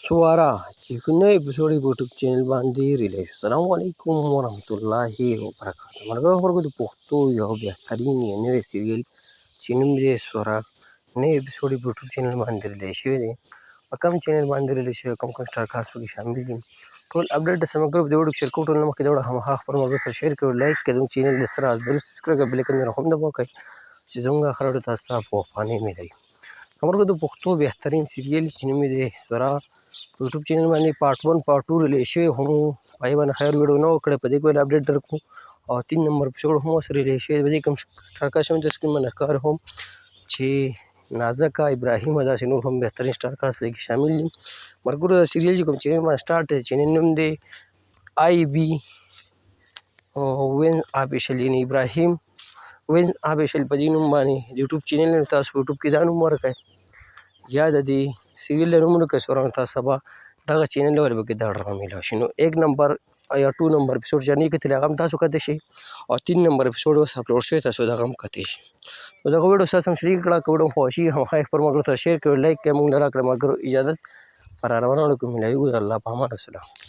Suara چې کومه اپیزود یوټیوب چینل باندې ریلیز. السلام علیکم ورحمت الله وبرکاته. مرګو خبرو د پښتو یو بهترین یو نوې سیریل چې نوم یې سورا نوې اپیزود یوټیوب چینل باندې ریلیز شوی دی. په کوم چینل باندې ریلیز شوی کوم سٹار کاست پکې شامل دي ټول اپډیټ د سمګر په ویډیو شیر کوټ نو مخکې دا هم خبر مرګ سره شیر کړئ لایک کړئ چینل د سره درست کړئ بل کې نه هم نه وکړئ چې زموږ خبرو تاسو ته په فانی ملي خبرو د پښتو بهترین سیریل چې نوم یې سورا یوټیوب چینل باندې پارت 1 پارت 2 ریلیز شوی هم پای باندې خیر ویډیو نو کړ په دې کې اپډیټ درکو او 3 نمبر اپیزود هم سره ریلیز شوی د کوم سٹار کاست هم د سکرین باندې کار هم چې نازکا ابراهیم ادا نور هم بهترین سٹار کاست کې شامل دي مرګورو د سیریل کوم چینل باندې سٹارټ چینل نوم دی آی بی وین ابیشل ابراهیم وین ابیشل په دې نوم باندې یوټیوب چینل تاسو په یوټیوب کې دا نوم ورکړئ یا د دې سیریل نومونو کې سورا تاسو سبا دغه چینل ور به کې دا ډرامې لا شنو 1 نمبر یا 2 نمبر اپیزود جنې کې تل هم تاسو کته شي او 3 نمبر اپیزود اوس اپلوډ شوی تاسو دغه هم کته شي نو دغه ویډیو سره هم شریک کړه کوم خوشي هم خیر پر مګر ته شیر کړئ لایک کوم نه راکړه مګر اجازه پر روانو کوم لایو الله په امان السلام